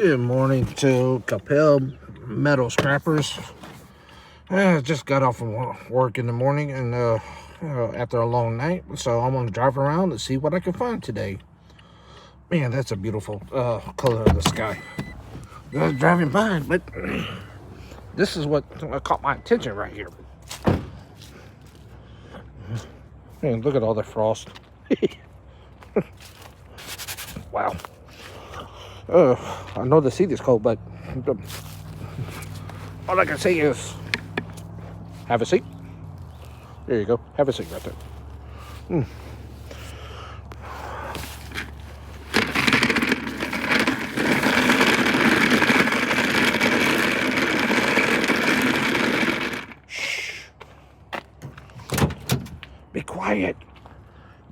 Good morning to Capel Metal Scrappers. I just got off from work in the morning and after a long night, so I'm going to drive around and see what I can find today. Man, that's a beautiful color of the sky. I was driving by, but this is what caught my attention right here. Man, look at all the frost. Wow. I know the seat is cold, but all I can say is have a seat. There you go. Have a seat right there. Shh. Be quiet.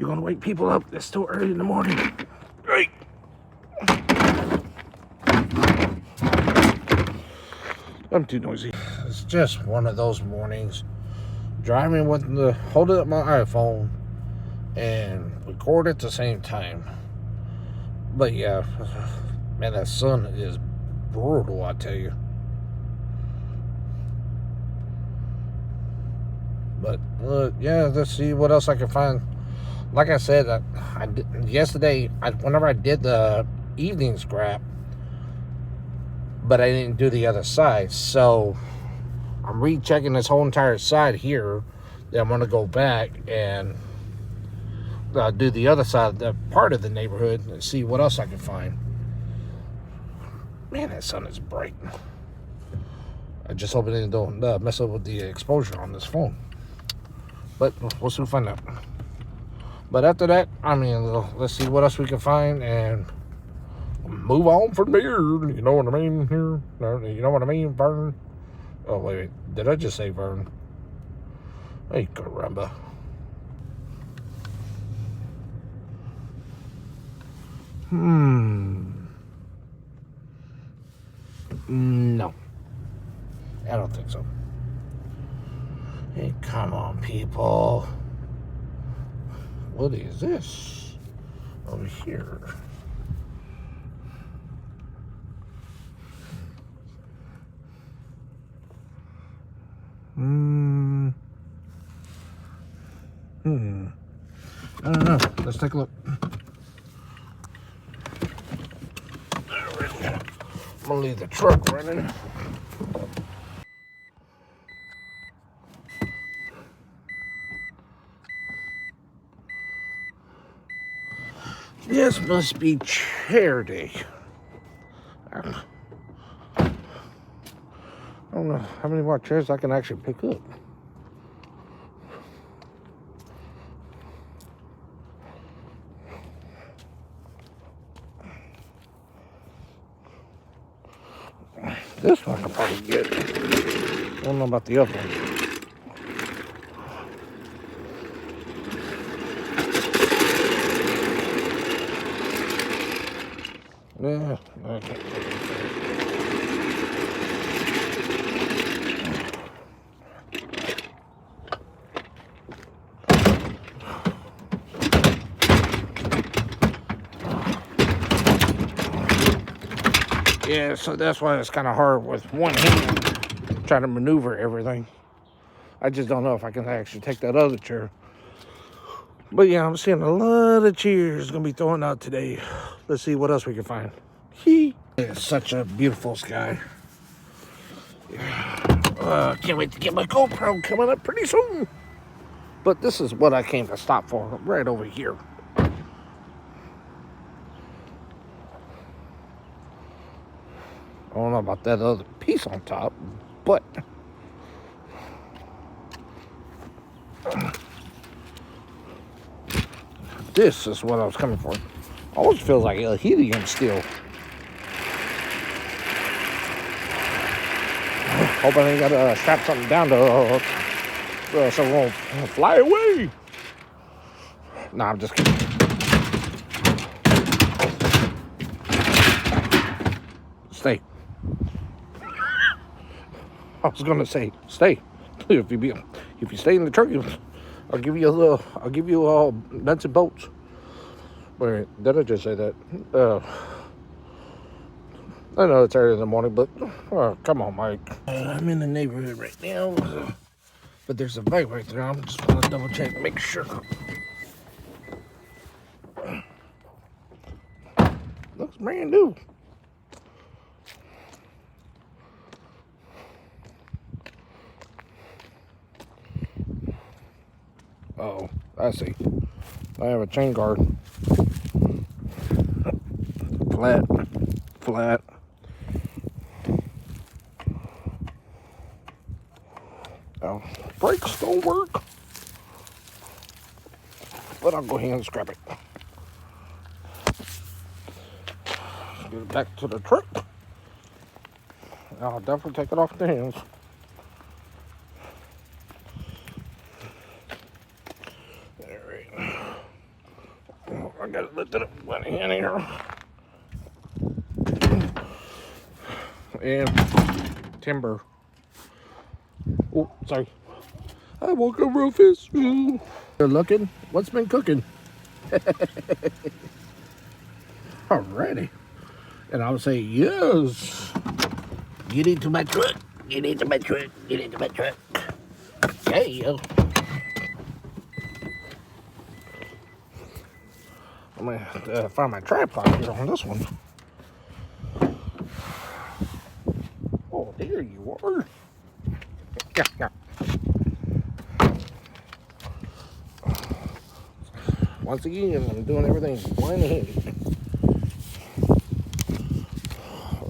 You're going to wake people up. It's still early in the morning. Right. I'm too noisy. It's just one of those mornings. Driving with holding up my iPhone and record at the same time. But yeah, man, that sun is brutal, I tell you. But yeah, let's see what else I can find. Like I said, yesterday, whenever I did the evening scrap, but I didn't do the other side, so I'm rechecking this whole entire side here. Then I'm going to go back and do the other side, the part of the neighborhood, and see what else I can find. Man, that sun is bright. I just hope it don't mess up with the exposure on this phone. But we'll soon find out. But after that, I mean, let's see what else we can find and move on from there. You know what I mean here? You know what I mean, Vern? Oh, wait. Did I just say Vern? Hey, caramba. No. I don't think so. Hey, come on, people. What is this over here? I don't know. Let's take a look. I'm gonna leave the truck running. This must be chair day. I don't know how many more chairs I can actually pick up. This one I can probably get. I don't know about the other one. Yeah, I can't take it. Yeah, so that's why it's kind of hard with one hand trying to maneuver everything. I just don't know if I can actually take that other chair. But yeah, I'm seeing a lot of chairs going to be thrown out today. Let's see what else we can find. It's such a beautiful sky. Can't wait to get my GoPro coming up pretty soon. But this is what I came to stop for, right over here. I don't know about that other piece on top, but this is what I was coming for. Almost feels like a helium still. Hope I ain't got to strap something down to so it won't fly away. Nah, I'm just kidding. Stay. I was gonna say stay. If you stay in the truck, I'll give you nuts and bolts. Wait, did I just say that? I know it's early in the morning, but come on, Mike. I'm in the neighborhood right now, but there's a bike right there. I'm just want to double check, make sure. Looks brand new. Oh, I see. I have a chain guard. Flat. Oh, brakes don't work. But I'll go ahead and scrap it. Get it back to the truck. I'll definitely take it off the hands. Alright. Oh, I gotta lift it up with one hand here. And timber. Oh, sorry. I woke up real fast. You're looking. What's been cooking? Alrighty. And I'll say yes. Get into my truck. Get into my truck. Get into my truck. Yeah. I'm gonna have to find my tripod here on this one. Oh, there you are. Yeah. Once again, I'm doing everything one-handed.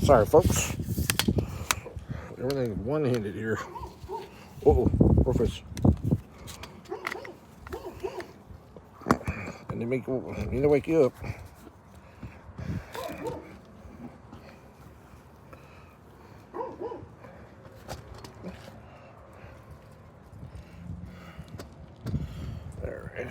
Sorry, folks. Everything's one-handed here. Uh-oh, Rufus. And they need to wake you up. All right.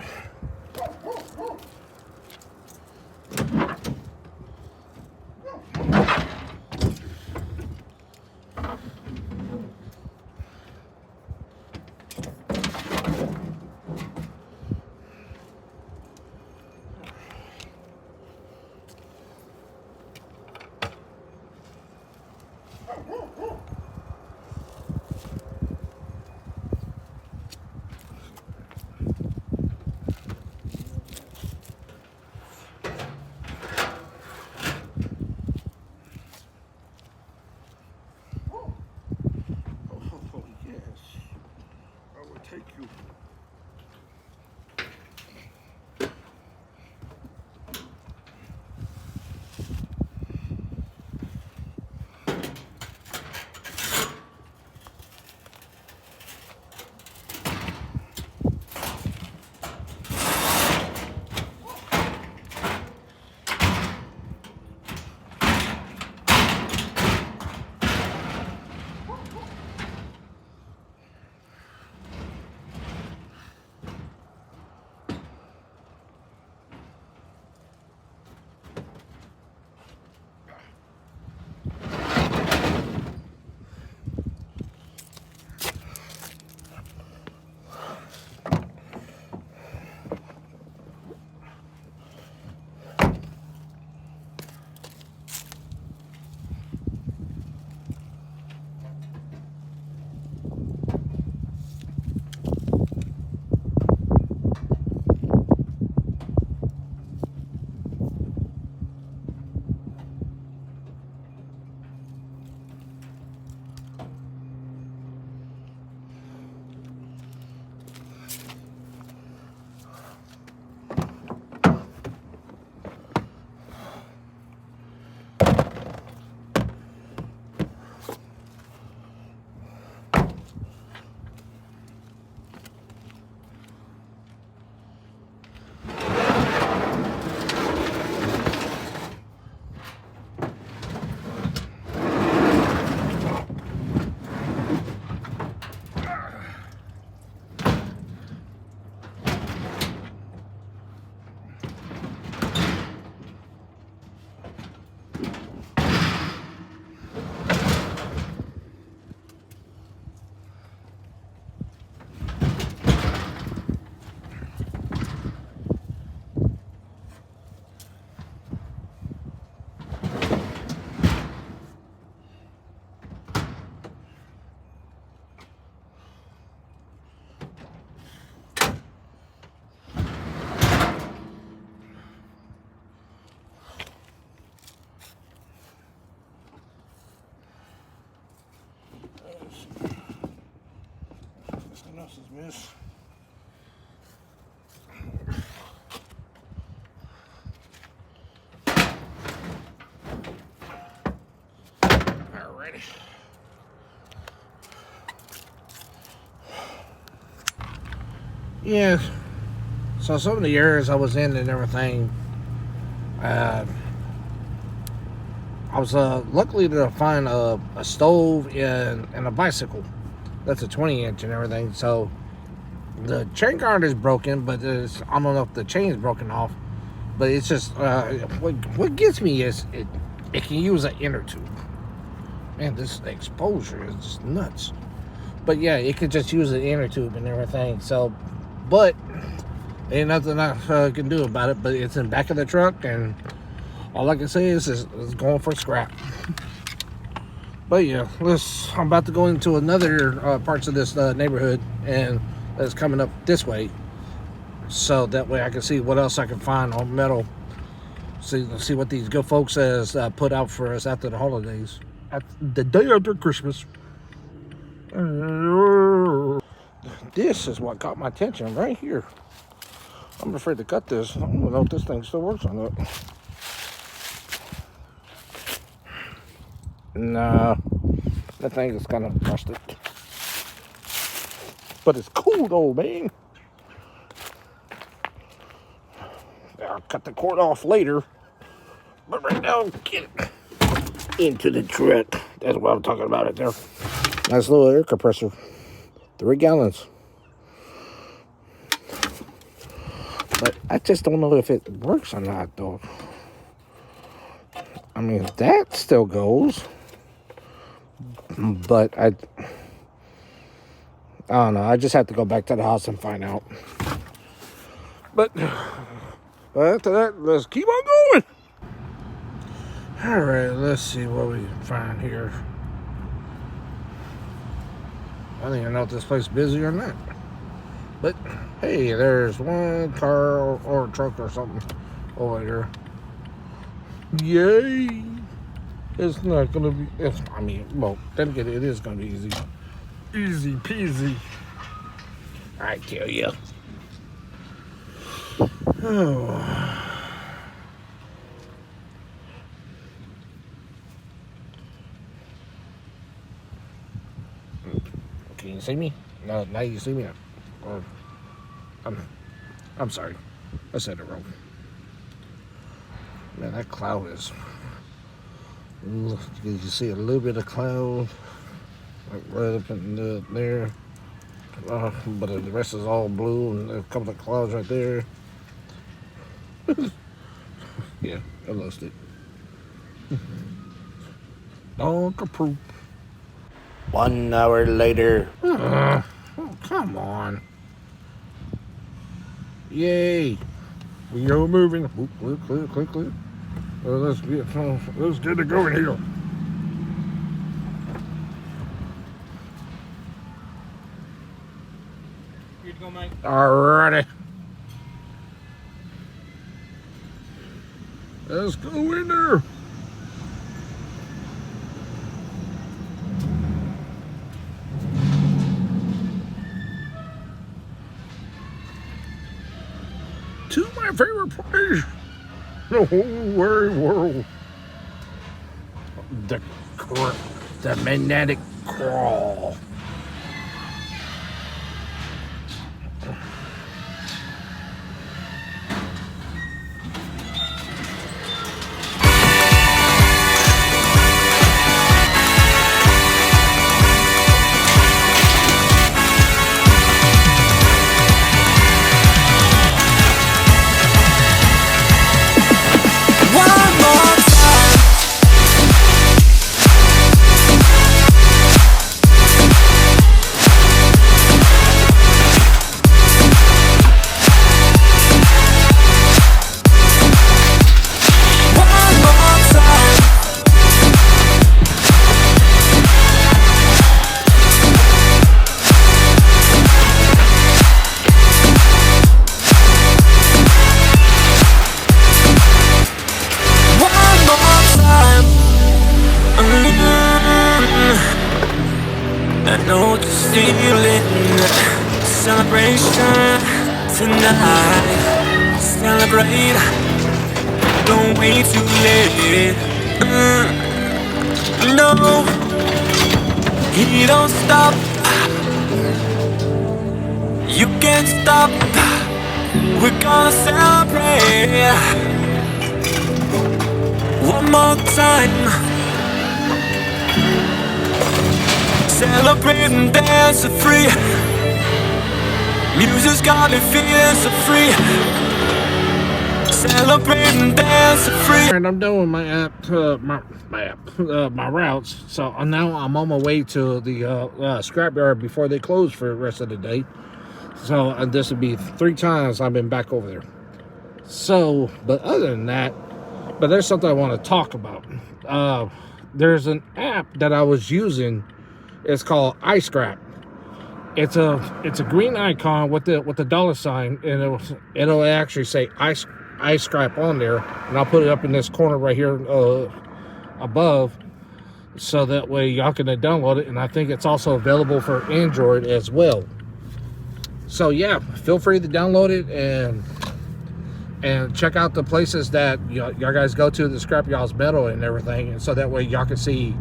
Take you. else is missed? Alrighty. Yeah. So some of the areas I was in and everything, I was luckily to find a stove and a bicycle. That's a 20-inch and everything. So the chain guard is broken, but I don't know if the chain is broken off. But it's just what gets me is it can use an inner tube. Man, this exposure is just nuts. But yeah, it could just use an inner tube and everything. So, but ain't nothing I can do about it. But it's in the back of the truck, and all I can say is going for scrap. But yeah, I'm about to go into another parts of this neighborhood, and it's coming up this way. So that way I can see what else I can find on metal. See what these good folks has put out for us after the holidays. At the day after Christmas. This is what caught my attention right here. I'm afraid to cut this. I don't know if this thing still works or not. Nah, that thing is kind of rusted. But it's cool though, man. I'll cut the cord off later. But right now, get it into the truck. That's what I'm talking about right there. Nice little air compressor. 3 gallons. But I just don't know if it works or not, though. I mean, that still goes. But I don't know. I just have to go back to the house and find out. But after that, let's keep on going. All right, let's see what we can find here. I don't even know if this place is busy or not. But hey, there's one car or a truck or something over here. Yay! It's not gonna be. Well, then again, it is gonna be easy. Easy peasy. I tell you. Oh. Can you see me? No, now you see me. Or I'm sorry. I said it wrong. Man, that cloud is. You can see a little bit of cloud, like right up in there. But the rest is all blue, and a couple of clouds right there. Yeah, I lost it. Donk approve. 1 hour later. Oh, come on. Yay. We are moving. Clear. Let's get it going here. Here to go, Mike. Alrighty. Let's go in there. To my favorite place in the whole wide world. The magnetic crawl. celebration tonight. Celebrate, don't wait too late. No, he don't stop. You can't stop. We're gonna celebrate one more time. Celebrate and dance so free. Music's got me feeling so free. Celebrate and dance so free. And I'm done with my app, my routes. So now I'm on my way to the scrapyard before they close for the rest of the day. So this would be 3 times I've been back over there. So, but other than that, but there's something I want to talk about. There's an app that I was using. It's called iScrap. It's a green icon with the $, and it'll actually say iScrap on there, and I'll put it up in this corner right here above, so that way y'all can download it. And I think it's also available for Android as well. So yeah, feel free to download it and check out the places that y'all guys go to, the scrapyard's metal and everything, and so that way y'all can see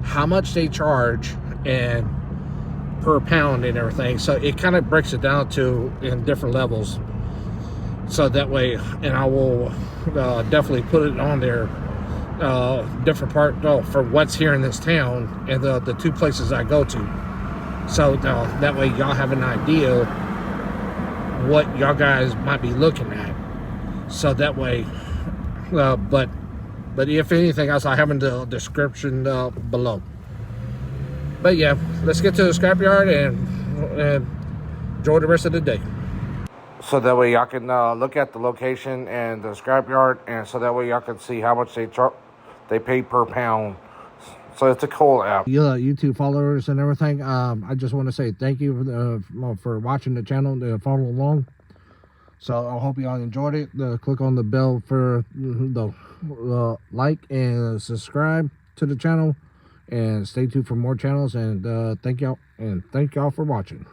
how much they charge and per pound and everything. So it kind of breaks it down to in different levels, so that way, and I will definitely put it on there, different part for what's here in this town and the 2 places I go to, so that way y'all have an idea what y'all guys might be looking at. So that way, but if anything else, I have in the description below. But yeah, let's get to the scrapyard and enjoy the rest of the day. So that way y'all can look at the location and the scrapyard, and so that way y'all can see how much they pay per pound. So it's a cool app. YouTube followers and everything, I just want to say thank you for watching the channel and following along. So I hope y'all enjoyed it. Click on the bell for the like and subscribe to the channel, and stay tuned for more channels. And thank y'all for watching.